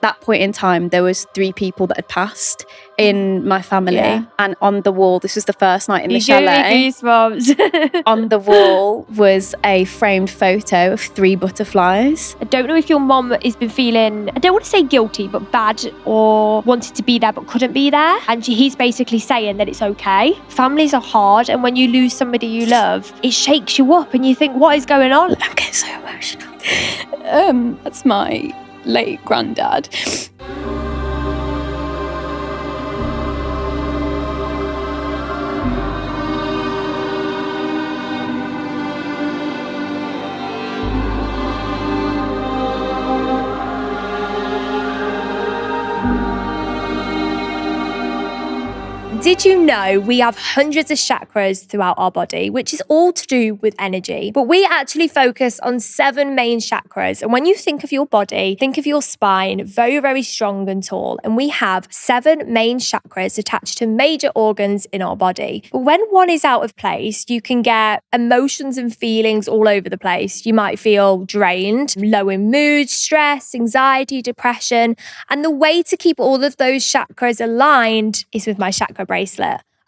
that point in time, there was 3 people that had passed in my family. And on the wall, this was the first night in the chalet. On the wall was a framed photo of 3 butterflies. I don't know if your mum has been feeling, I don't want to say guilty, but bad, or wanted to be there but couldn't be there. And he's basically saying that it's okay. Families are hard, and when you lose somebody you love, it shakes you up and you think, what is going on? I'm getting so emotional. That's my late granddad. Did you know we have hundreds of chakras throughout our body, which is all to do with energy? But we actually focus on 7 main chakras. And when you think of your body, think of your spine, very, very strong and tall. And we have 7 main chakras attached to major organs in our body. But when one is out of place, you can get emotions and feelings all over the place. You might feel drained, low in mood, stress, anxiety, depression. And the way to keep all of those chakras aligned is with my chakra bracelet.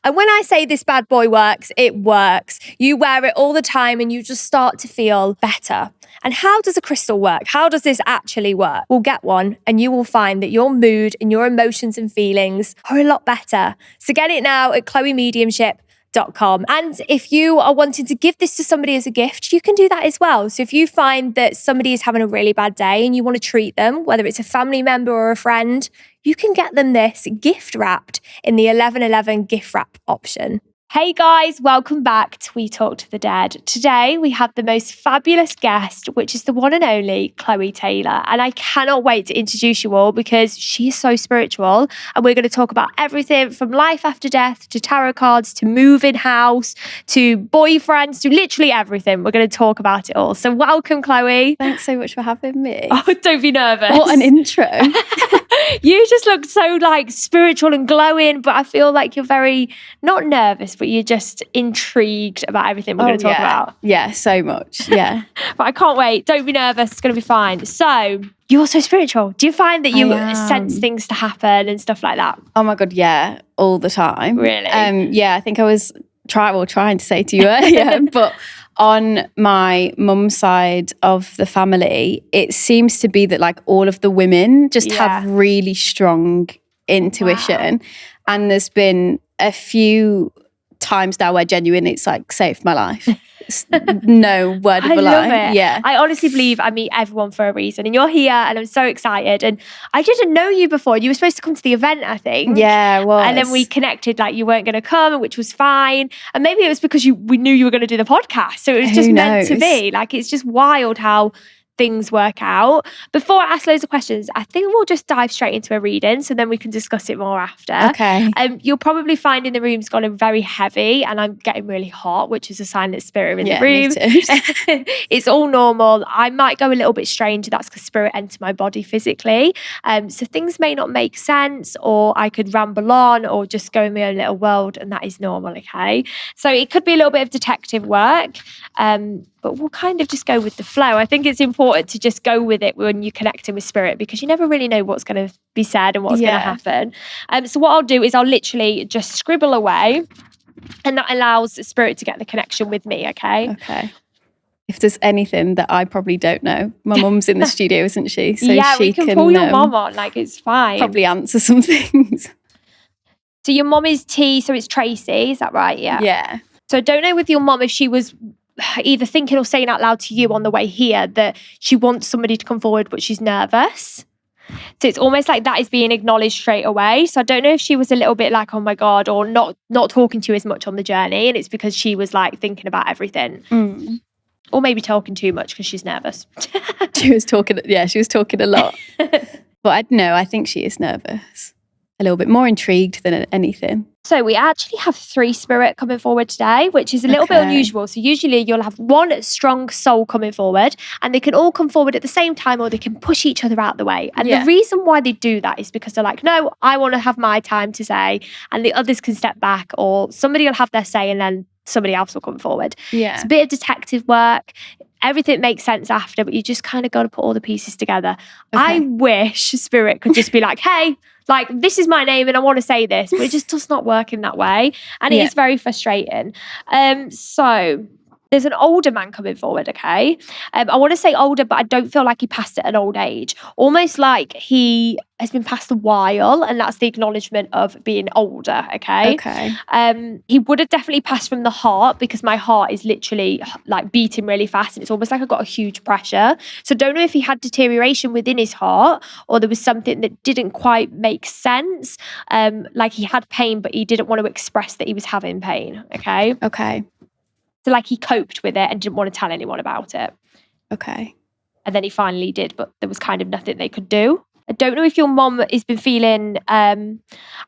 And when I say this bad boy works, it works. You wear it all the time and you just start to feel better. And how does a crystal work? How does this actually work? Well, get one and you will find that your mood and your emotions and feelings are a lot better. So get it now at Mediumship.com. And if you are wanting to give this to somebody as a gift, you can do that as well. So if you find that somebody is having a really bad day and you want to treat them, whether it's a family member or a friend, you can get them this gift wrapped in the 1111 gift wrap option. Hey guys, welcome back to We Talk to the Dead. Today we have the most fabulous guest, which is the one and only Chloe Taylor. And I cannot wait to introduce you all because she is so spiritual. And we're going to talk about everything from life after death to tarot cards to moving house to boyfriends to literally everything. We're going to talk about it all. So welcome, Chloe. Thanks so much for having me. Oh, don't be nervous. What an intro. You just look so like spiritual and glowing, but I feel like you're very, not nervous, but you're just intrigued about everything we're going to talk about. Yeah, so much. Yeah. But I can't wait. Don't be nervous. It's going to be fine. So you're so spiritual. Do you find that you sense things to happen and stuff like that? Oh my God, yeah, all the time. Really? Yeah, I think I was trying to say to you earlier, but on my mum's side of the family, it seems to be that like all of the women just have really strong intuition. Wow. And there's been a few times now where genuinely it's like saved my life. No word of a lie. Love it. Yeah. I honestly believe I meet everyone for a reason. And you're here and I'm so excited. And I didn't know you before. You were supposed to come to the event, I think. Yeah, I was. And then we connected like you weren't going to come, which was fine. And maybe it was because we knew you were going to do the podcast. So it was just meant to be. Like it's just wild how things work out. Before I ask loads of questions, I think we'll just dive straight into a reading so then we can discuss it more after. Okay. You'll probably find in the room's gone very heavy and I'm getting really hot, which is a sign that spirit in the room. Me too. It's all normal. I might go a little bit strange. That's because spirit entered my body physically. So things may not make sense or I could ramble on or just go in my own little world and that is normal, okay? So it could be a little bit of detective work. But we'll kind of just go with the flow. I think it's important to just go with it when you're connecting with spirit because you never really know what's going to be said and what's going to happen. So what I'll do is I'll literally just scribble away and that allows spirit to get the connection with me, okay? Okay. If there's anything that I probably don't know, my mum's in the studio, isn't she? So yeah, she we can pull your mum on, like it's fine. Probably answer some things. So your mum is T, so it's Tracy, is that right? Yeah. Yeah. So I don't know with your mum if she was either thinking or saying out loud to you on the way here that she wants somebody to come forward but she's nervous. So it's almost like that is being acknowledged straight away. So I don't know if she was a little bit like, oh my God, or not talking to you as much on the journey and it's because she was like thinking about everything. Or maybe talking too much because she's nervous. She was talking a lot. But I think she is nervous. A little bit more intrigued than anything. So we actually have 3 spirit coming forward today, which is a little bit unusual. So usually you'll have one strong soul coming forward and they can all come forward at the same time or they can push each other out the way. And the reason why they do that is because they're like, no, I want to have my time to say and the others can step back or somebody will have their say and then somebody else will come forward. Yeah. It's a bit of detective work. everything makes sense after, but you just kind of got to put all the pieces together. Okay. I wish spirit could just be like, hey, like, this is my name and I want to say this, but it just does not work in that way. And it is very frustrating. So there's an older man coming forward, okay? I want to say older, but I don't feel like he passed at an old age. Almost like he has been passed a while, and that's the acknowledgement of being older, okay? Okay. He would have definitely passed from the heart, because my heart is literally like beating really fast, and it's almost like I've got a huge pressure. So I don't know if he had deterioration within his heart, or there was something that didn't quite make sense. Like he had pain, but he didn't want to express that he was having pain, okay? Okay. So like he coped with it and didn't want to tell anyone about it. Okay. And then he finally did, but there was kind of nothing they could do. I don't know if your mom has been feeling, I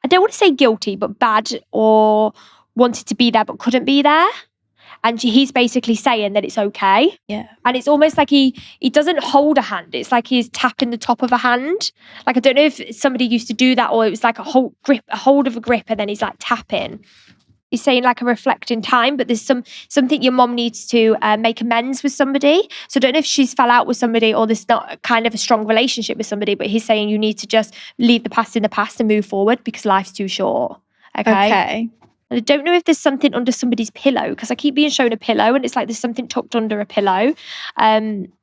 don't want to say guilty, but bad, or wanted to be there but couldn't be there. And he's basically saying that it's okay. Yeah. And it's almost like he doesn't hold a hand. It's like he's tapping the top of a hand. Like, I don't know if somebody used to do that, or it was like a hold of a grip, and then he's like tapping. He's saying like a reflecting time, but there's something your mom needs to make amends with somebody. So I don't know if she's fell out with somebody, or there's not kind of a strong relationship with somebody, but he's saying you need to just leave the past in the past and move forward, because life's too short. Okay. And I don't know if there's something under somebody's pillow, because I keep being shown a pillow and it's like there's something tucked under a pillow,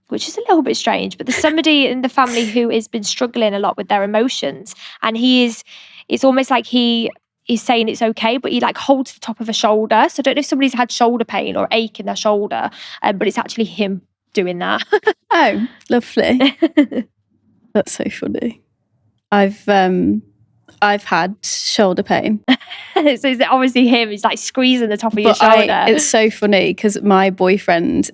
which is a little bit strange. But there's somebody in the family who has been struggling a lot with their emotions, and it's almost like he's saying it's okay, but he like holds the top of a shoulder. So I don't know if somebody's had shoulder pain or ache in their shoulder, but it's actually him doing that. Oh, lovely. That's so funny. I've had shoulder pain. So it's obviously him. He's like squeezing the top of your shoulder. It's so funny because my boyfriend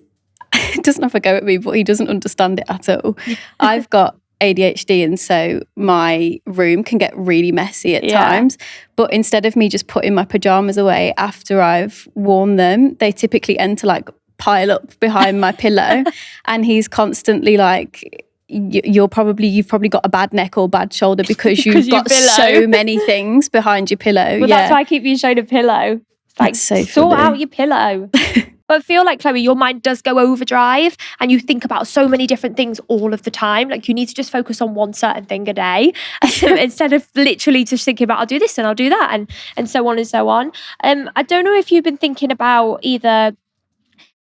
doesn't have a go at me, but he doesn't understand it at all. I've got ADHD, and so my room can get really messy at times. But instead of me just putting my pajamas away after I've worn them, they typically like pile up behind my pillow. And he's constantly like, you've probably got a bad neck or bad shoulder because you've got so many things behind your pillow. Well, that's why I keep being shown a pillow. It's like, so sort out your pillow. But I feel like, Chloe, your mind does go overdrive and you think about so many different things all of the time. Like, you need to just focus on one certain thing a day instead of literally just thinking about, I'll do this and I'll do that, and so on and so on. I don't know if you've been thinking about either.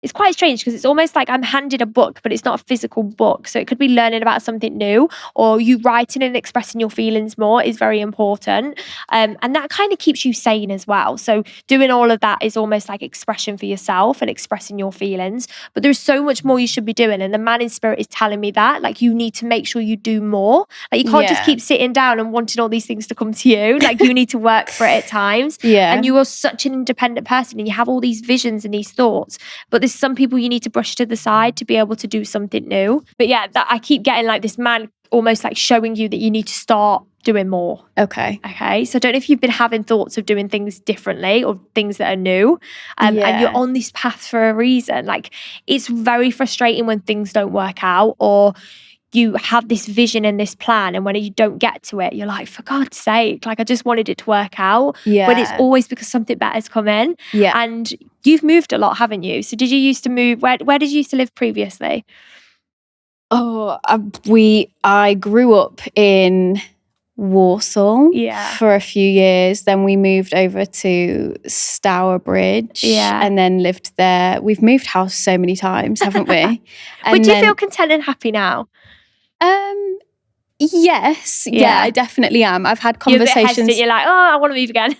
It's quite strange because it's almost like I'm handed a book, but it's not a physical book. So it could be learning about something new, or you writing and expressing your feelings more is very important. And that kind of keeps you sane as well. So doing all of that is almost like expression for yourself and expressing your feelings. But there's so much more you should be doing. And the man in spirit is telling me that, like, you need to make sure you do more. Like, you can't just keep sitting down and wanting all these things to come to you. Like, you need to work for it at times. And you are such an independent person and you have all these visions and these thoughts. But there's some people you need to brush to the side to be able to do something new. But yeah, that I keep getting like this man almost like showing you that you need to start doing more. Okay. So I don't know if you've been having thoughts of doing things differently or things that are new. And you're on this path for a reason. Like, it's very frustrating when things don't work out, or you have this vision and this plan, and when you don't get to it, you're like, for God's sake, like, I just wanted it to work out. But it's always because something better's come in. And you've moved a lot, haven't you? So did you used to move, where did you used to live previously? I grew up in Warsaw for a few years. Then we moved over to Stourbridge and then lived there. We've moved house so many times, haven't we? But do you feel content and happy now? Yes. Yeah, I definitely am. I've had conversations. You're a bit hesitant. You're like, oh, I want to move again.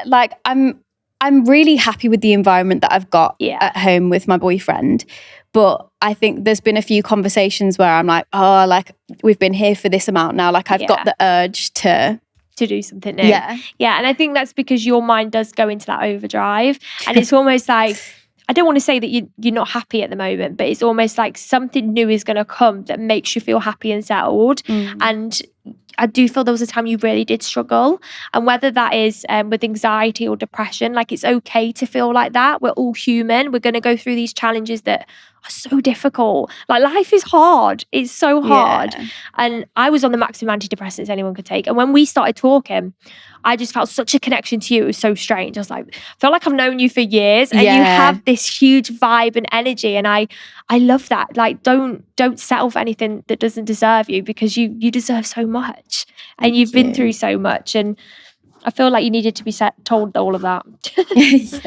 Like I'm really happy with the environment that I've got at home with my boyfriend. But I think there's been a few conversations where I'm like, oh, like, we've been here for this amount now. Like, I've got the urge to do something new. Yeah. And I think that's because your mind does go into that overdrive. And it's almost like, I don't want to say that you're not happy at the moment, but it's almost like something new is going to come that makes you feel happy and settled. And I do feel there was a time you really did struggle. And whether that is with anxiety or depression, like, it's okay to feel like that. We're all human. We're going to go through these challenges that are so difficult. Like life is hard. It's so hard. Yeah. And I was on the maximum antidepressants anyone could take. And when we started talking, I just felt such a connection to you. It was so strange. I was like, I feel like I've known you for years, and you have this huge vibe and energy. And I love that. Like, don't settle for anything that doesn't deserve you, because you deserve so much, and you've been through so much. And I feel like you needed to be told all of that. Yeah.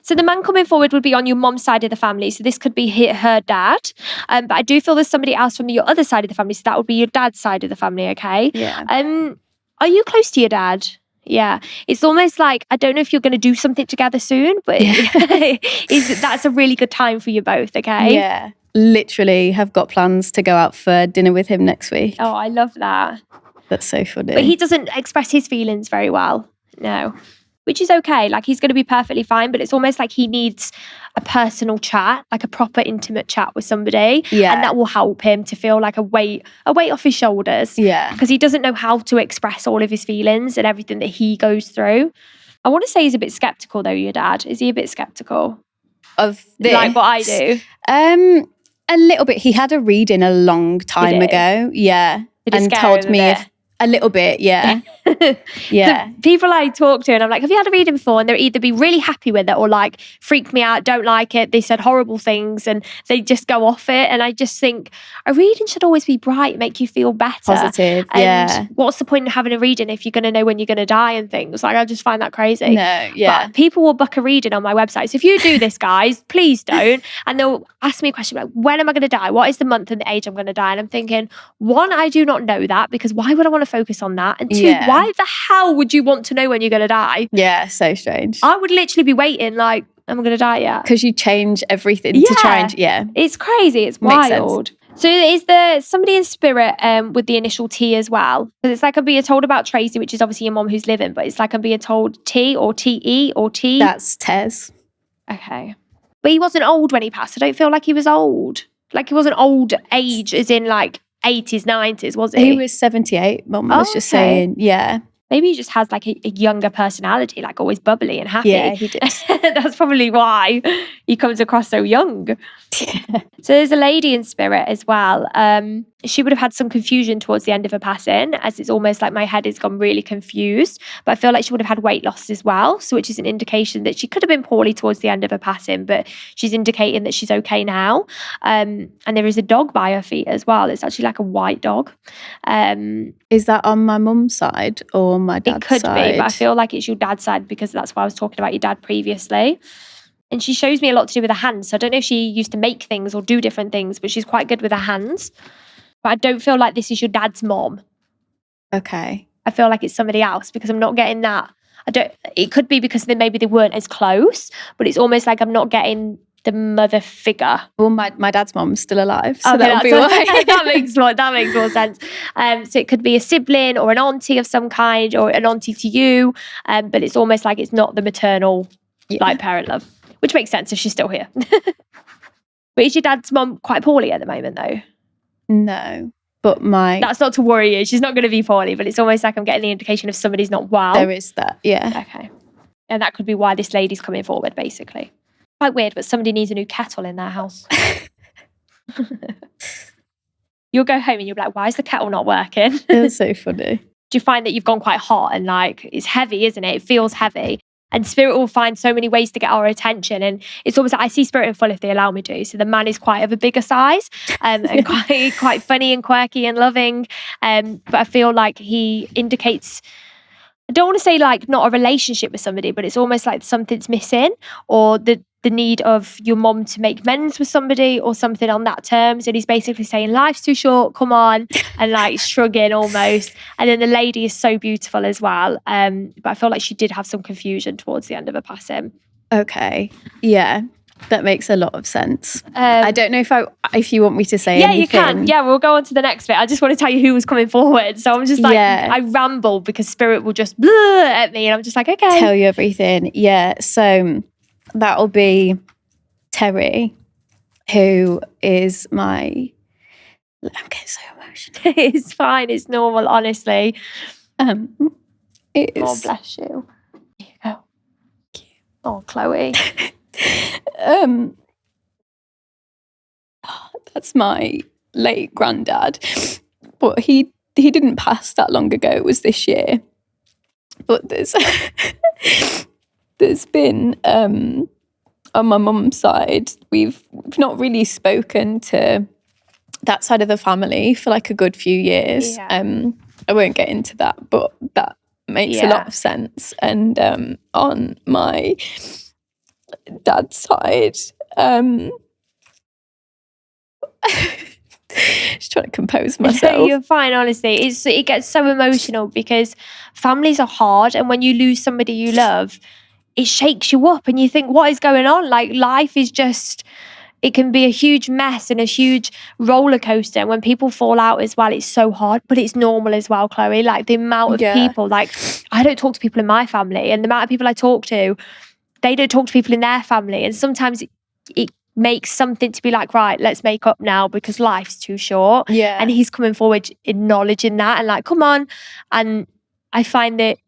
So the man coming forward would be on your mom's side of the family. So this could be her dad. But I do feel there's somebody else from your other side of the family. So that would be your dad's side of the family, okay? Yeah. Are you close to your dad? Yeah. It's almost like, I don't know if you're going to do something together soon, but that's a really good time for you both, okay? Yeah. Literally have got plans to go out for dinner with him next week. Oh, I love that. That's so funny. But he doesn't express his feelings very well. No. Which is okay. Like, he's going to be perfectly fine, but it's almost like he needs a personal chat, like a proper intimate chat with somebody. Yeah. And that will help him to feel like a weight off his shoulders. Yeah. Because he doesn't know how to express all of his feelings and everything that he goes through. I want to say he's a bit skeptical though, your dad. Is he a bit skeptical? Of this? Like what I do? A little bit. He had a reading a long time ago. Yeah. Did it and scare told him me a bit? a little bit, yeah. Yeah. The people I talk to, and I'm like, have you had a reading before? And they'll either be really happy with it or like freak me out, don't like it. They said horrible things and they just go off it. And I just think a reading should always be bright, make you feel better. Positive, and yeah. what's the point of having a reading if you're going to know when you're going to die and things? Like, I just find that crazy. No, yeah. But people will book a reading on my website. So if you do this, guys, please don't. And they'll ask me a question like, when am I going to die? What is the month and the age I'm going to die? And I'm thinking, one, I do not know that, because why would I want to focus on that? And two, why the hell would you want to know when you're going to die? Yeah, so strange. I would literally be waiting like, am I going to die yet? Because you change everything to try and, It's crazy. It's wild. So is there somebody in spirit with the initial T as well? Because it's like I'm being told about Tracy, which is obviously your mom who's living, but it's like I'm being told T or TE or T. That's Tez. Okay. But he wasn't old when he passed. I don't feel like he was old. Like, he wasn't old age as in like 80s, 90s, was he? He was 78, Mum was just saying, yeah. Maybe he just has like a younger personality, like always bubbly and happy. Yeah, he did. That's probably why he comes across so young. Yeah. So there's a lady in spirit as well. She would have had some confusion towards the end of her passing, as it's almost like my head has gone really confused. But I feel like she would have had weight loss as well. So which is an indication that she could have been poorly towards the end of her passing, but she's indicating that she's okay now. And there is a dog by her feet as well. It's actually like a white dog. Is that on my mum's side or my dad's side? It could be, but I feel like it's your dad's side because that's why I was talking about your dad previously. And she shows me a lot to do with her hands. So I don't know if she used to make things or do different things, but she's quite good with her hands. But I don't feel like this is your dad's mom. Okay. I feel like it's somebody else because I'm not getting that. It could be because maybe they weren't as close, but it's almost like I'm not getting the mother figure. Well, my dad's mom's still alive, so okay, that'll be why. that makes more sense. So it could be a sibling or an auntie of some kind, or an auntie to you, but it's almost like it's not the maternal like parent love, which makes sense if she's still here. But is your dad's mom quite poorly at the moment though? No, but that's not to worry you. She's not going to be poorly, but it's almost like I'm getting the indication of somebody's not well. There is that, yeah. Okay, and that could be why this lady's coming forward, basically. Quite weird, but somebody needs a new kettle in their house. You'll go home and you'll be like, why is the kettle not working? It's so funny. Do you find that you've gone quite hot and like it's heavy, isn't it? It feels heavy. And spirit will find so many ways to get our attention. And it's almost like I see spirit in full if they allow me to. So the man is quite of a bigger size and quite funny and quirky and loving. But I feel like he indicates, I don't want to say like not a relationship with somebody, but it's almost like something's missing, or the need of your mom to make amends with somebody or something on that terms. And he's basically saying life's too short, come on, and like shrugging almost. And then the lady is so beautiful as well. But I feel like she did have some confusion towards the end of her passing. Okay. Yeah. That makes a lot of sense. I don't know if you want me to say anything. Yeah, you can. Yeah, we'll go on to the next bit. I just want to tell you who was coming forward. So I'm just like, I ramble because spirit will just blah at me. And I'm just like, okay. Tell you everything. Yeah. So that'll be Terry, who is I'm getting so emotional. It's fine. It's normal, honestly. It is. Oh, bless you. Here you go. Oh, Chloe. That's my late granddad. But he didn't pass that long ago. It was this year. But there's been on my mum's side, we've not really spoken to that side of the family for like a good few years. I won't get into that, but that makes a lot of sense. And on my dad's side, just trying to compose myself. You're fine, honestly. It gets so emotional because families are hard, and when you lose somebody you love, it shakes you up and you think, what is going on? Like, life is just, it can be a huge mess and a huge roller coaster. And when people fall out as well, it's so hard, but it's normal as well, Chloe. Like, the amount of people, like, I don't talk to people in my family, and the amount of people I talk to, they don't talk to people in their family. And sometimes it makes something to be like, right, let's make up now because life's too short. And he's coming forward acknowledging that and like, come on. And I find that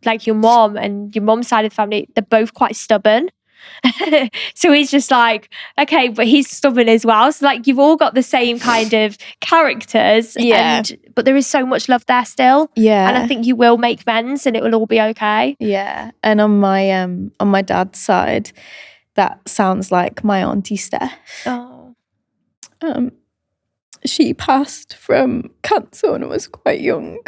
like your mom and your mom's side of the family, they're both quite stubborn. So he's just like, okay, but he's stubborn as well. So like, you've all got the same kind of characters, but there is so much love there still. And I think you will make amends and it will all be okay. And on my dad's side, that sounds like my auntie Steph. She passed from cancer when I was quite young.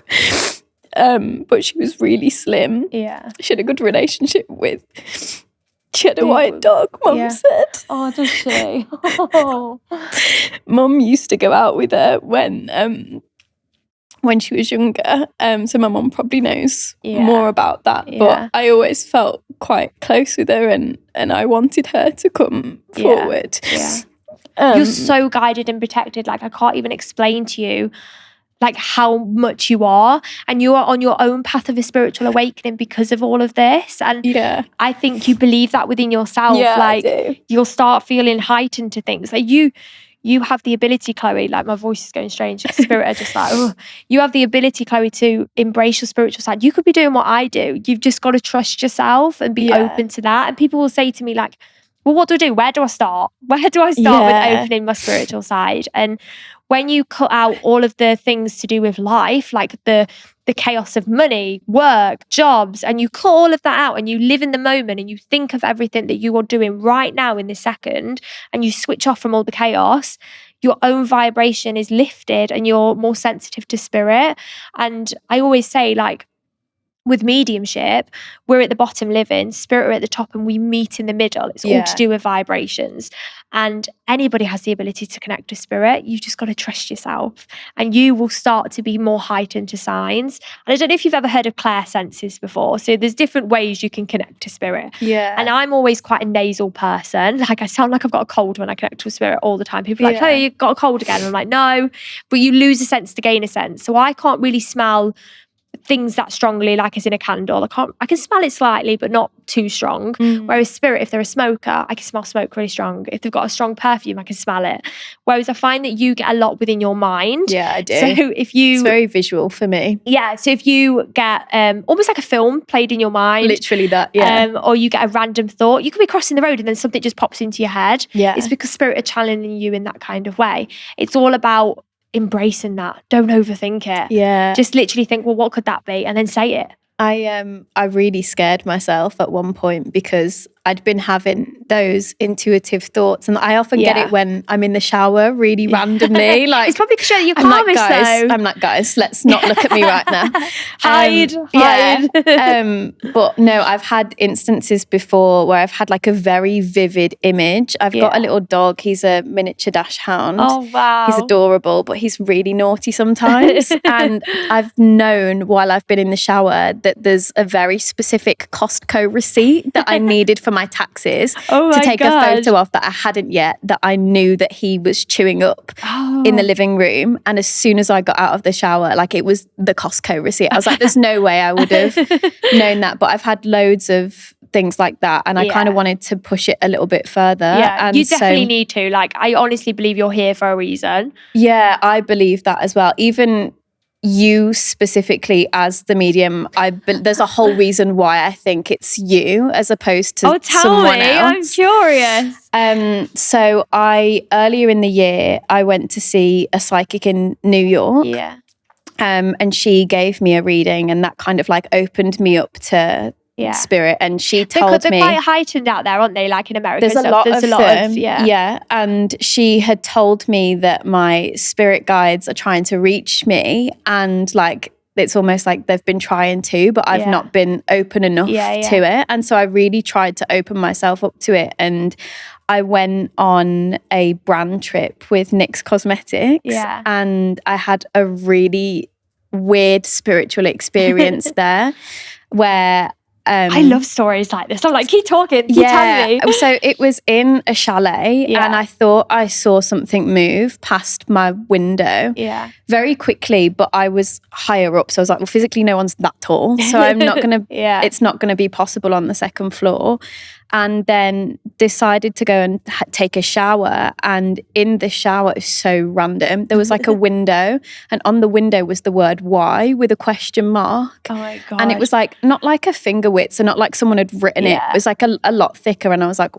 But she was really slim. She had a good relationship with. She had a white dog, Mum said. Oh, does she? Mum used to go out with her when she was younger. So my mum probably knows more about that. But I always felt quite close with her and I wanted her to come forward. You're so guided and protected. Like, I can't even explain to you like how much you are, and you are on your own path of a spiritual awakening because of all of this. And I think you believe that within yourself. Like, you'll start feeling heightened to things. Like you have the ability, Chloe, like my voice is going strange, spirit are just like, oh. You have the ability, Chloe, to embrace your spiritual side. You could be doing what I do. You've just got to trust yourself and be open to that. And people will say to me like, well, what do I do? Where do I start? Where do I start with opening my spiritual side? And when you cut out all of the things to do with life, like the chaos of money, work, jobs, and you cut all of that out and you live in the moment and you think of everything that you are doing right now in this second and you switch off from all the chaos, your own vibration is lifted and you're more sensitive to spirit. And I always say, like, with mediumship, we're at the bottom living, spirit are at the top, and we meet in the middle. It's all to do with vibrations. And anybody has the ability to connect to spirit. You've just got to trust yourself and you will start to be more heightened to signs. And I don't know if you've ever heard of clairsenses before. So there's different ways you can connect to spirit. And I'm always quite a nasal person. Like, I sound like I've got a cold when I connect to a spirit all the time. People are like, oh, you've got a cold again. And I'm like, no, but you lose a sense to gain a sense. So I can't really smell things that strongly, like as in a candle. I can smell it slightly, but not too strong. Whereas spirit, if they're a smoker, I can smell smoke really strong. If they've got a strong perfume, I can smell it. Whereas I find that you get a lot within your mind. I do. So if you... It's very visual for me. So if you get almost like a film played in your mind. Literally that, or you get a random thought. You could be crossing the road and then something just pops into your head. It's because spirit are channeling you in that kind of way. It's all about embracing that. Don't overthink it. Just literally think, well, what could that be? And then say it. I really scared myself at one point because I'd been having those intuitive thoughts, and I often get it when I'm in the shower really randomly. Like, it's probably because you're calmest, though. I'm like, guys, let's not look at me right now. Hide. But no, I've had instances before where I've had like a very vivid image. I've got a little dog. He's a miniature dachshund. Oh, wow. He's adorable, but he's really naughty sometimes. And I've known while I've been in the shower that there's a very specific Costco receipt that I needed for my taxes to take a photo of that I hadn't yet, that I knew that he was chewing up in the living room. And as soon as I got out of the shower, like, it was the Costco receipt. I was like, there's no way I would have known that. But I've had loads of things like that, and I kind of wanted to push it a little bit further. And you definitely need to. Like, I honestly believe you're here for a reason. I believe that as well. Even you specifically as the medium, there's a whole reason why I think it's you as opposed to someone else. I'm curious. So earlier in the year, I went to see a psychic in New York. Yeah. And she gave me a reading, and that kind of like opened me up to spirit. And she told they're me quite heightened out there, aren't they? Like in America, there's a lot of them. Yeah. And she had told me that my spirit guides are trying to reach me, and like it's almost like they've been trying to, but I've not been open enough to it. And so I really tried to open myself up to it. And I went on a brand trip with NYX Cosmetics, and I had a really weird spiritual experience there where I love stories like this. I'm like, keep talking, keep telling me. So it was in a chalet, and I thought I saw something move past my window very quickly, but I was higher up. So I was like, well, physically no one's that tall, so I'm not going to, it's not going to be possible on the second floor. And then decided to go and take a shower. And in the shower, it was so random. There was like a window, and on the window was the word "why" with a question mark. Oh my God. And it was like, not like a finger width, so not like someone had written it. It was like a lot thicker. And I was like,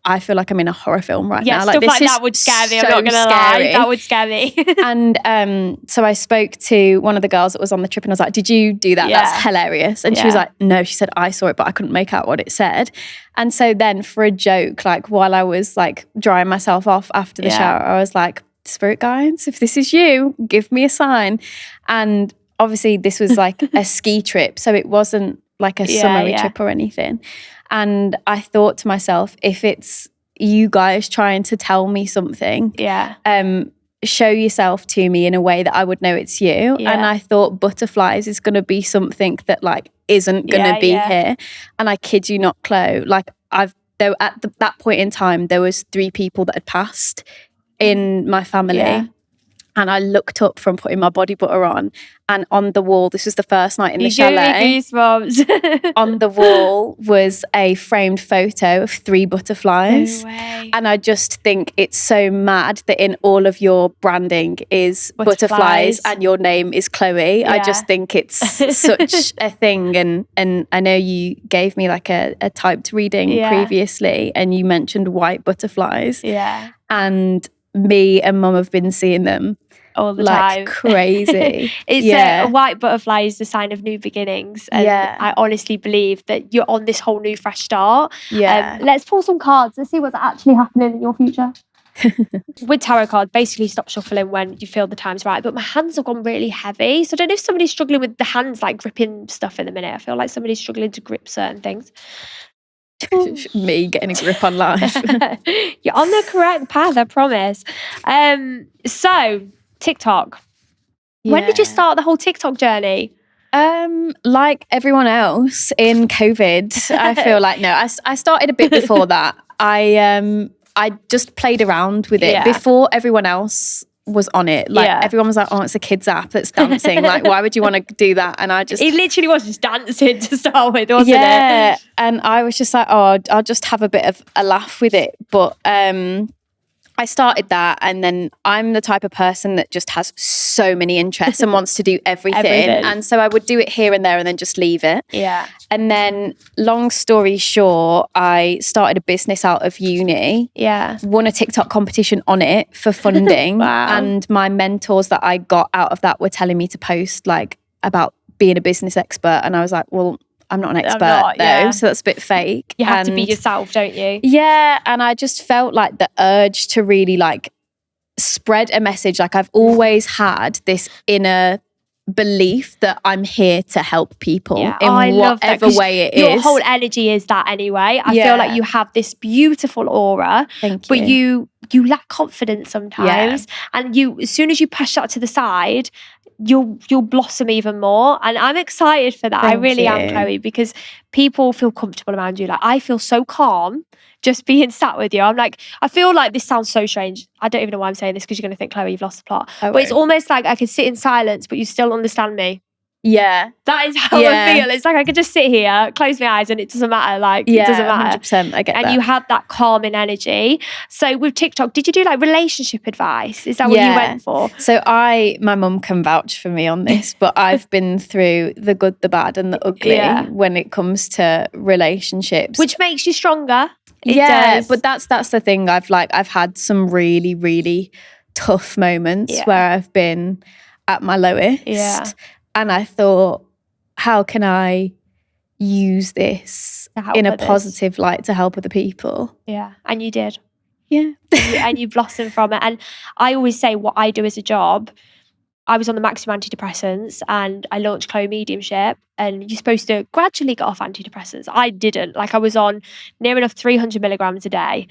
I feel like I'm in a horror film right now. Like, stuff like that would scare me. I'm not going to lie. That would scare me. And so I spoke to one of the girls that was on the trip, and I was like, did you do that? That's hilarious. And she was like, no. She said, I saw it, but I couldn't make out what it said. And so then for a joke, like while I was like drying myself off after the shower, I was like, spirit guides, if this is you, give me a sign. And obviously this was like a ski trip, so it wasn't like a summery trip or anything. And I thought to myself, if it's you guys trying to tell me something, show yourself to me in a way that I would know it's you. And I thought butterflies is going to be something that like isn't going to be here. And I kid you not, Chloe, like at that point in time, there was 3 people that had passed in my family. And I looked up from putting my body butter on, and on the wall, this was the first night in the chalet. You gave me goosebumps. On the wall was a framed photo of 3 butterflies. No way. And I just think it's so mad that in all of your branding is butterflies and your name is Chloe. I just think it's such a thing. And I know you gave me like a typed reading previously, and you mentioned white butterflies. Yeah. And me and Mum have been seeing them all the like time. Crazy. It's a white butterfly is the sign of new beginnings, and I honestly believe that you're on this whole new fresh start. Let's pull some cards. Let's see what's actually happening in your future. With tarot cards, basically stop shuffling when you feel the time's right, but my hands have gone really heavy, so I don't know if somebody's struggling with the hands like gripping stuff in the minute. I feel like somebody's struggling to grip certain things. Me getting a grip on life. You're on the correct path, I promise. So TikTok. When did you start the whole TikTok journey? Like everyone else in COVID, I feel like. No, I started a bit before that. I just played around with it before everyone else was on it. Like everyone was like, oh, it's a kids app that's dancing. Like, why would you want to do that? And I just... It literally was just dancing to start with, wasn't it? Yeah. And I was just like, oh, I'll just have a bit of a laugh with it. But I started that, and then I'm the type of person that just has so many interests and wants to do everything. And so I would do it here and there and then just leave it. Yeah. And then, long story short, I started a business out of uni. Yeah. Won a TikTok competition on it for funding. Wow. And my mentors that I got out of that were telling me to post like about being a business expert. And I was like, well, I'm not an expert though, so that's a bit fake. You have to be yourself, don't you? Yeah, and I just felt like the urge to really like spread a message. Like I've always had this inner belief that I'm here to help people in whatever way it is. Your whole energy is that anyway. I feel like you have this beautiful aura, but you lack confidence sometimes. And as soon as you push that to the side, you'll blossom even more, and I'm excited for that. I really am, Chloe, because people feel comfortable around you. Like I feel so calm just being sat with you. I'm like, I feel like this sounds so strange. I don't even know why I'm saying this, because you're going to think, Chloe, you've lost the plot. But it's almost like I can sit in silence, but you still understand me. That is how I feel. It's like I could just sit here, close my eyes, and it doesn't matter. Like, it doesn't matter. 100%. I get that. And you had that calming energy. So with TikTok, did you do like relationship advice? Is that what you went for? So my mum can vouch for me on this, but I've been through the good, the bad, and the ugly when it comes to relationships. Which makes you stronger. It does. But that's the thing. I've had some really, really tough moments where I've been at my lowest. And I thought, how can I use this in a positive light to help other people? Yeah. And you did. Yeah. And you blossomed from it. And I always say what I do as a job, I was on the maximum antidepressants and I launched Chloe Mediumship, and you're supposed to gradually get off antidepressants. I didn't. Like, I was on near enough 300 milligrams a day,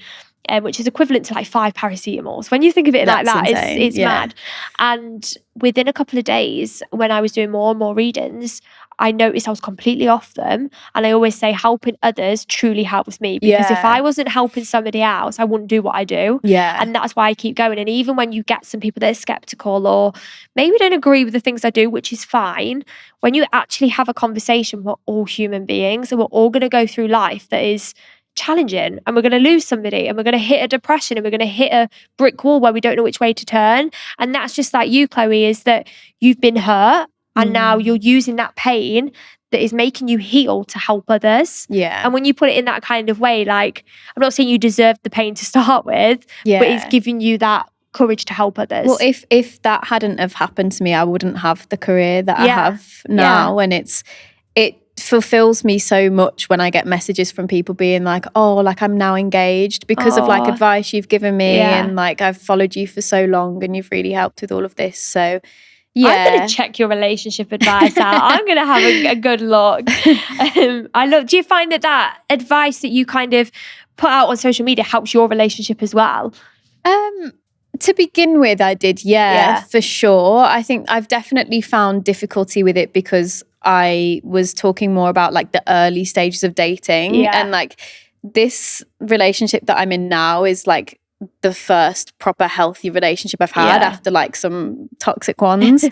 which is equivalent to like 5 paracetamols. When you think of it like that, it's mad. And within a couple of days, when I was doing more and more readings, I noticed I was completely off them. And I always say helping others truly helps me, because if I wasn't helping somebody else, I wouldn't do what I do. And that's why I keep going. And even when you get some people that are skeptical or maybe don't agree with the things I do, which is fine, when you actually have a conversation, we're all human beings and we're all going to go through life that is challenging, and we're going to lose somebody, and we're going to hit a depression, and we're going to hit a brick wall where we don't know which way to turn. And that's just like you, Chloe, is that you've been hurt and now you're using that pain that is making you heal to help others. And when you put it in that kind of way, like, I'm not saying you deserved the pain to start with, but it's giving you that courage to help others. Well, if that hadn't have happened to me, I wouldn't have the career that I have now. And it fulfills me so much when I get messages from people being like, oh, like, I'm now engaged because of like advice you've given me, and like, I've followed you for so long and you've really helped with all of this. So I'm going to check your relationship advice out. I'm going to have a good look. Do you find that advice that you kind of put out on social media helps your relationship as well? To begin with, I did, for sure. I think I've definitely found difficulty with it because I was talking more about like the early stages of dating, and like this relationship that I'm in now is like the first proper healthy relationship I've had after like some toxic ones.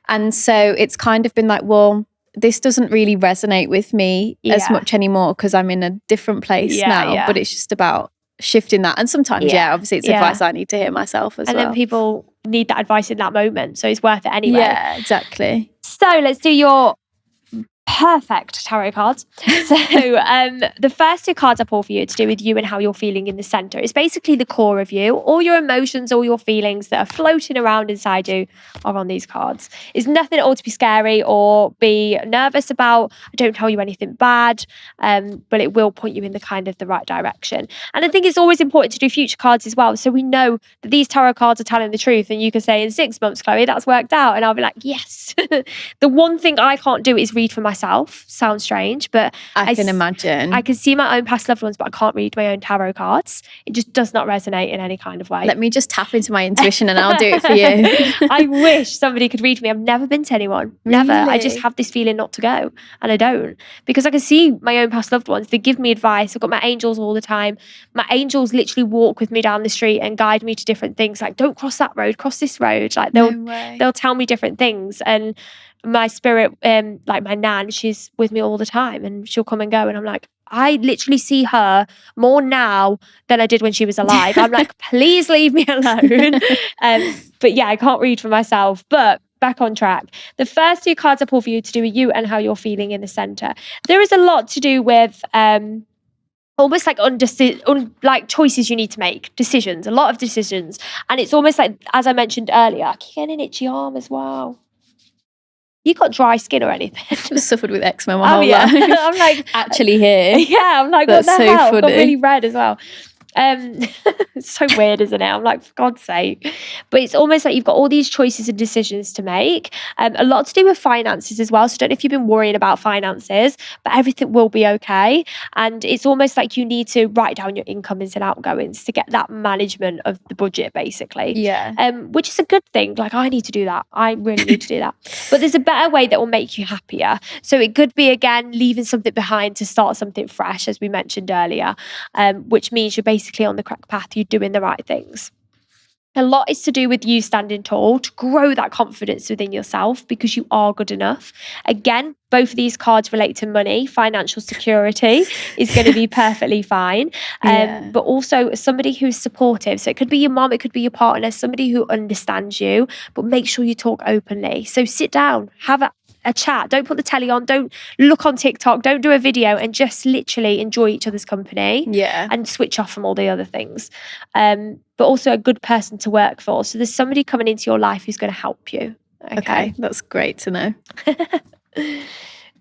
And so it's kind of been like, well, this doesn't really resonate with me as much anymore because I'm in a different place now. But it's just about shifting that. And sometimes, obviously it's advice I need to hear myself as well. And then people need that advice in that moment. So it's worth it anyway. Yeah, exactly. So let's do your perfect tarot cards. So the first 2 cards I pull for you are to do with you and how you're feeling in the center. It's basically the core of you. All your emotions, all your feelings that are floating around inside you are on these cards. It's nothing at all to be scary or be nervous about. I don't tell you anything bad, but it will point you in the right direction. And I think it's always important to do future cards as well, so we know that these tarot cards are telling the truth, and you can say in 6 months, Chloe, that's worked out, and I'll be like, yes. The one thing I can't do is read for myself. Sounds strange, but I can imagine. I can see my own past loved ones, but I can't read my own tarot cards. It just does not resonate in any kind of way. Let me just tap into my intuition and I'll do it for you. I wish somebody could read for me. I've never been to anyone. Never. Really? I just have this feeling not to go, and I don't, because I can see my own past loved ones. They give me advice. I've got my angels all the time. My angels literally walk with me down the street and guide me to different things. Like, don't cross that road, cross this road. Like, they'll tell me different things. And my spirit, like my nan, she's with me all the time, and she'll come and go, and I'm like, I literally see her more now than I did when she was alive. I'm like, please leave me alone. But yeah, I can't read for myself. But back on track. The first 2 cards I pull for you to do with you and how you're feeling in the center. There is a lot to do with almost like like choices you need to make, decisions, a lot of decisions. And it's almost like, as I mentioned earlier, I keep getting an itchy arm as well. You got dry skin or anything? I've suffered with eczema my whole life. I'm like, actually here. Yeah, I'm like, that's what the so hell? funny. Got really red as well. It's so weird, isn't it? I'm like, for God's sake. But it's almost like you've got all these choices and decisions to make. A lot to do with finances as well. So I don't know if you've been worrying about finances, but everything will be okay. And it's almost like you need to write down your incomings and outgoings to get that management of the budget, basically. Yeah. Which is a good thing. Like, I need to do that. I really need to do that. But there's a better way that will make you happier. So it could be, again, leaving something behind to start something fresh, as we mentioned earlier, which means you're basically on the correct path, you're doing the right things. A lot is to do with you standing tall to grow that confidence within yourself because you are good enough. Again, both of these cards relate to money. Financial security is going to be perfectly fine. But also somebody who's supportive. So it could be your mom, it could be your partner, somebody who understands you, but make sure you talk openly. So sit down, have a chat. Don't put the telly on. Don't look on TikTok. Don't do a video, and just literally enjoy each other's company. And switch off from all the other things. But also a good person to work for. So there's somebody coming into your life who's going to help you. Okay, that's great to know.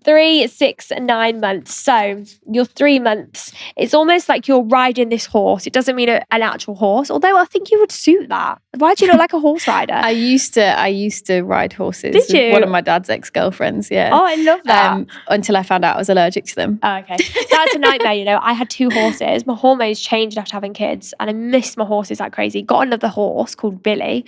3, 6, and 9 months. So your 3 months, it's almost like you're riding this horse. It doesn't mean an actual horse, although I think you would suit that. Why do you look like a horse rider? I used to ride horses. Did you? One of my dad's ex-girlfriends, yeah. Oh, I love that. Until I found out I was allergic to them. Oh, okay. That's a nightmare, you know. I had 2 horses. My hormones changed after having kids, and I missed my horses like crazy. Got another horse called Billy,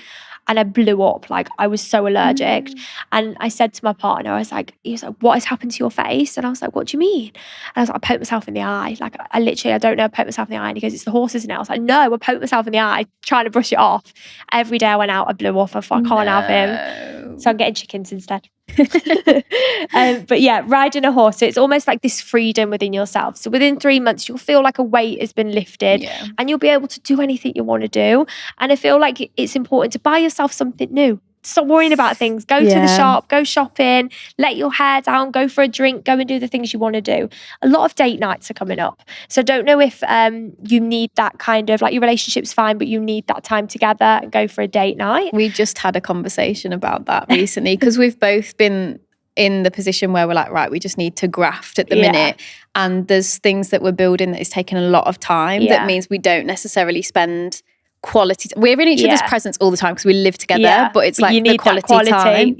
and I blew up. Like, I was so allergic. And I said to my partner, he was like, what has happened to your face? And I was like, what do you mean? And I was like, I poked myself in the eye. Like, I don't know, I poked myself in the eye. And he goes, it's the horses, isn't it? I was like, no, I poked myself in the eye, trying to brush it off. Every day I went out, I blew off. I thought, I can't have him. So I'm getting chickens instead. But yeah, riding a horse. So it's almost like this freedom within yourself. So within 3 months, you'll feel like a weight has been lifted and you'll be able to do anything you want to do. And I feel like it's important to buy yourself something new. Stop worrying about things. Go to the shop, go shopping, let your hair down, go for a drink, go and do the things you want to do. A lot of date nights are coming up. So don't know if you need that kind of, like, your relationship's fine, but you need that time together and go for a date night. We just had a conversation about that recently because we've both been in the position where we're like, right, we just need to graft at the minute. And there's things that we're building that is taking a lot of time. That means we don't necessarily spend quality. We're in each other's presence all the time because we live together, but it's like you need the quality time.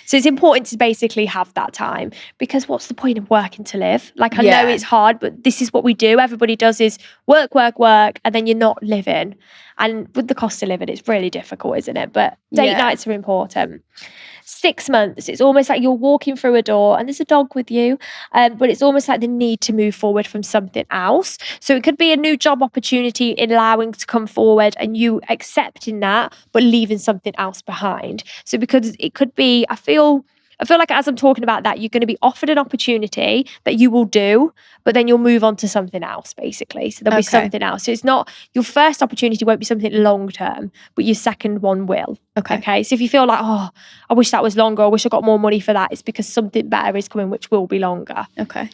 So it's important to basically have that time, because what's the point of working to live? Like, I know it's hard, but this is what we do. Everybody does is work, and then you're not living. And with the cost of living, it's really difficult, isn't it? But date nights are important. 6 months, it's almost like you're walking through a door and there's a dog with you, but it's almost like the need to move forward from something else. So it could be a new job opportunity in allowing to come forward and you accepting that, but leaving something else behind. So because it could be, I feel like as I'm talking about that, you're going to be offered an opportunity that you will do, but then you'll move on to something else, basically. So there'll be something else. So it's not, your first opportunity won't be something long term, but your second one will. Okay. So if you feel like, oh, I wish that was longer, I wish I got more money for that, it's because something better is coming, which will be longer. Okay.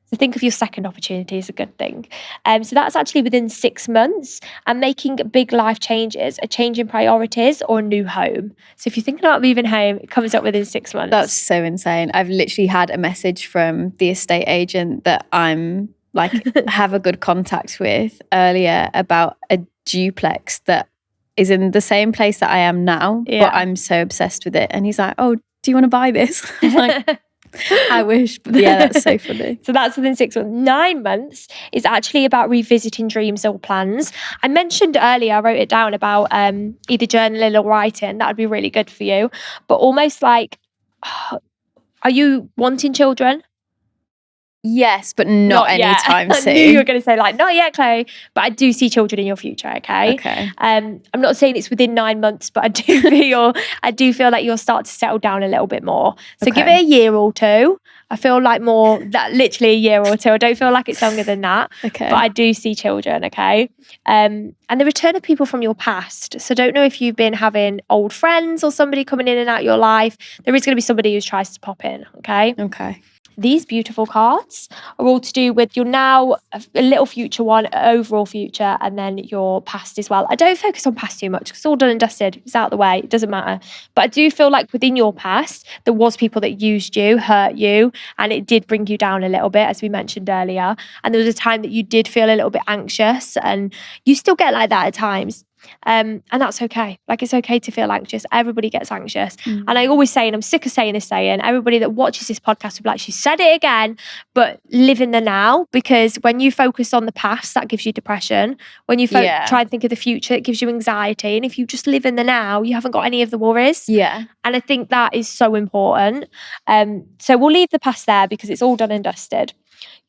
So think of your second opportunity as a good thing. So that's actually within 6 months, and making big life changes, a change in priorities or a new home. So if you're thinking about moving home, it comes up within 6 months. That's so insane. I've literally had a message from the estate agent that I'm like have a good contact with earlier about a duplex that is in the same place that I am now, but I'm so obsessed with it. And he's like, oh, do you want to buy this? I'm like, I wish, but yeah, that's so funny. So that's within 6 months. 9 months is actually about revisiting dreams or plans. I mentioned earlier, I wrote it down about either journaling or writing. That would be really good for you. But almost like, are you wanting children? Yes, but not anytime soon. I knew you were going to say like, not yet, Chloe, but I do see children in your future, okay? I'm not saying it's within 9 months, but I do feel like you'll start to settle down a little bit more. So give it a year or two. I feel like more, that literally a year or two. I don't feel like it's longer than that. Okay. But I do see children, okay? And the return of people from your past. So don't know if you've been having old friends or somebody coming in and out of your life. There is going to be somebody who tries to pop in, okay? Okay. These beautiful cards are all to do with your now, a little future one, overall future, and then your past as well. I don't focus on past too much because it's all done and dusted. It's out of the way. It doesn't matter. But I do feel like within your past, there was people that used you, hurt you, and it did bring you down a little bit, as we mentioned earlier. And there was a time that you did feel a little bit anxious, and you still get like that at times. And that's okay. Like, it's okay to feel anxious. Everybody gets anxious. And I always say, and I'm sick of saying this saying, everybody that watches this podcast will be like, she said it again, but live in the now, because when you focus on the past, that gives you depression. When you try and think of the future, it gives you anxiety. And if you just live in the now, you haven't got any of the worries. Yeah. And I think that is so important. So we'll leave the past there because it's all done and dusted.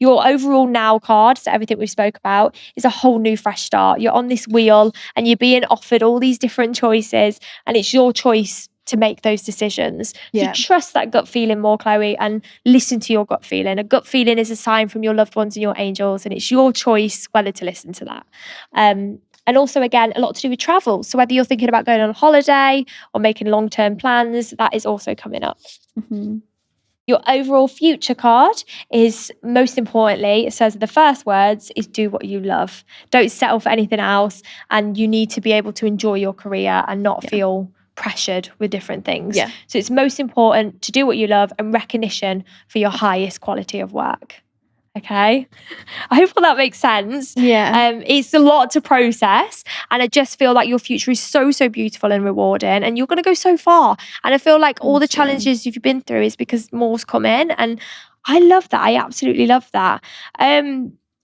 Your overall now card, so everything we spoke about, is a whole new fresh start. You're on this wheel and you're being offered all these different choices, and it's your choice to make those decisions. So trust that gut feeling more, Chloe, and listen to your gut feeling. A gut feeling is a sign from your loved ones and your angels, and it's your choice whether to listen to that. And also, again, a lot to do with travel. So whether you're thinking about going on a holiday or making long-term plans, that is also coming up. Mm-hmm. Your overall future card is, most importantly, it says the first words is do what you love. Don't settle for anything else. And you need to be able to enjoy your career and not feel pressured with different things. Yeah. So it's most important to do what you love and recognition for your highest quality of work. Okay. I hope that makes sense. Yeah. It's a lot to process. And I just feel like your future is so, so beautiful and rewarding. And you're going to go so far. And I feel like all the challenges you've been through is because more's come in. And I love that. I absolutely love that.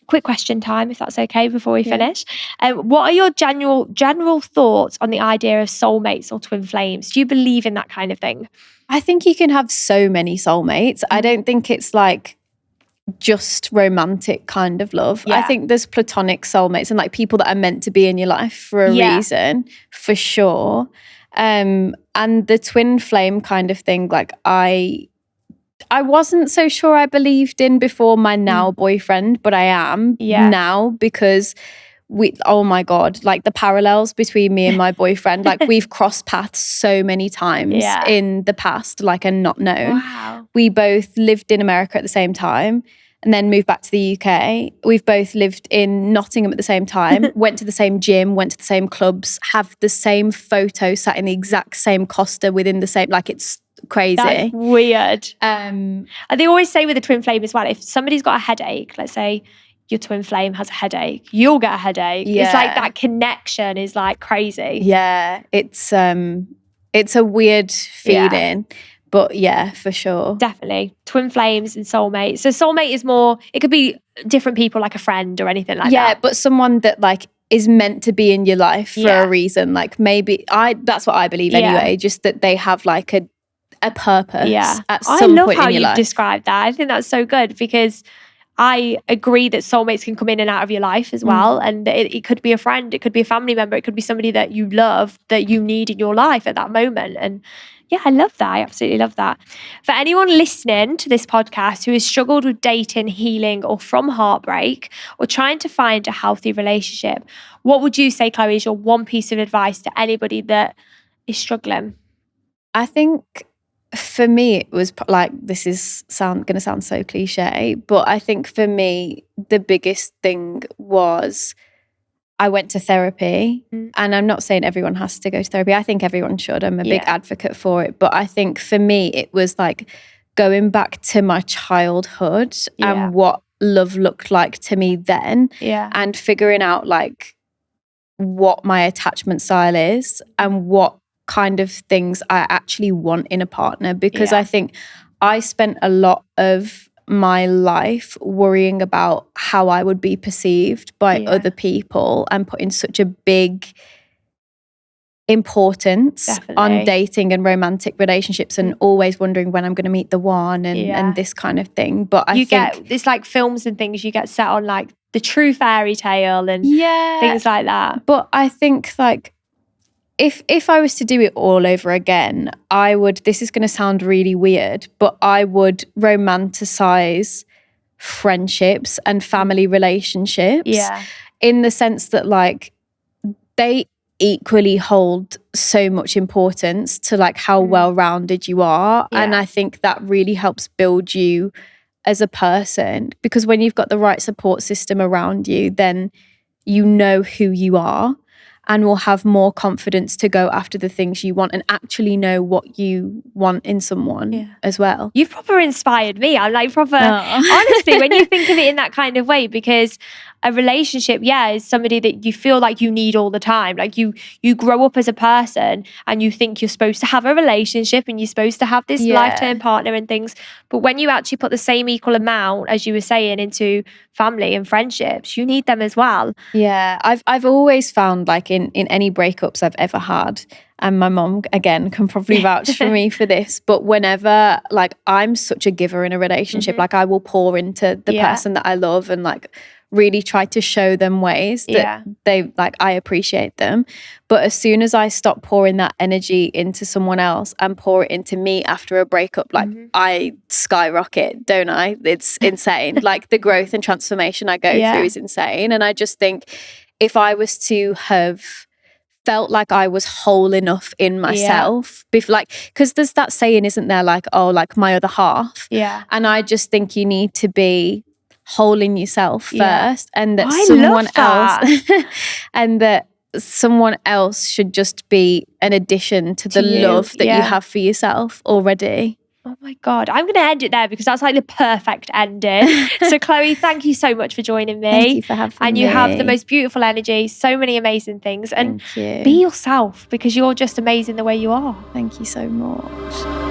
Quick question time, if that's okay, before we finish. What are your general thoughts on the idea of soulmates or twin flames? Do you believe in that kind of thing? I think you can have so many soulmates. I don't think it's like just romantic kind of love. I think there's platonic soulmates and like people that are meant to be in your life for a reason, for sure. And the twin flame kind of thing, like I wasn't so sure I believed in before my now boyfriend, but I am now because oh my God, like the parallels between me and my boyfriend, like we've crossed paths so many times in the past, like and not known. Wow. We both lived in America at the same time and then moved back to the UK. We've both lived in Nottingham at the same time, went to the same gym, went to the same clubs, have the same photo, sat in the exact same Costa within the same, like it's crazy. That's weird. And they always say with a twin flame as well, if somebody's got a headache, let's say your twin flame has a headache, you'll get a headache. Yeah. It's like that connection is like crazy. Yeah, it's a weird feeling. Yeah. But yeah, for sure. Definitely. Twin flames and soulmate. So soulmate is more, it could be different people like a friend or anything like that. Yeah, but someone that like is meant to be in your life for a reason. Like maybe, that's what I believe anyway, just that they have like a purpose at some point in your life. I love how you've described that. I think that's so good because I agree that soulmates can come in and out of your life as well. And it could be a friend, it could be a family member, it could be somebody that you love, that you need in your life at that moment. And yeah, I love that. I absolutely love that. For anyone listening to this podcast who has struggled with dating, healing, or from heartbreak, or trying to find a healthy relationship, what would you say, Chloe, is your one piece of advice to anybody that is struggling? I think for me, it was like, this is going to sound so cliche, but I think for me, the biggest thing was I went to therapy, and I'm not saying everyone has to go to therapy. I think everyone should. I'm a big advocate for it. But I think for me, it was like going back to my childhood and what love looked like to me then, and figuring out like what my attachment style is and what kind of things I actually want in a partner. Because I think I spent a lot of my life worrying about how I would be perceived by other people and putting such a big importance on dating and romantic relationships and always wondering when I'm going to meet the one and this kind of thing. But I think it's like films and things, you get set on like the true fairy tale and things like that. But I think like if I was to do it all over again, I would, this is going to sound really weird, but I would romanticize friendships and family relationships in the sense that like they equally hold so much importance to like how well-rounded you are. And I think that really helps build you as a person, because when you've got the right support system around you, then you know who you are and will have more confidence to go after the things you want and actually know what you want in someone as well. You've proper inspired me. I'm like proper, honestly, when you think of it in that kind of way, because a relationship, is somebody that you feel like you need all the time. Like you grow up as a person and you think you're supposed to have a relationship and you're supposed to have this lifetime partner and things. But when you actually put the same equal amount, as you were saying, into family and friendships, you need them as well. Yeah, I've always found, like, in any breakups I've ever had, and my mom, again, can probably vouch for me for this, but whenever, like, I'm such a giver in a relationship, like, I will pour into the person that I love and, like, really try to show them ways that they, like, I appreciate them. But as soon as I stop pouring that energy into someone else and pour it into me after a breakup, like, I skyrocket, don't I? It's insane. Like, the growth and transformation I go through is insane. And I just think if I was to have felt like I was whole enough in myself, because there's that saying, isn't there, like, oh, like, my other half. And I just think you need to be whole in yourself first, and that someone else should just be an addition to the love that you have for yourself already. Oh my God, I'm going to end it there because that's like the perfect ending. So Chloe, thank you so much for joining me. Thank you for having me. And you have the most beautiful energy, so many amazing things. And Thank you. Be yourself, because you're just amazing the way you are. Thank you so much.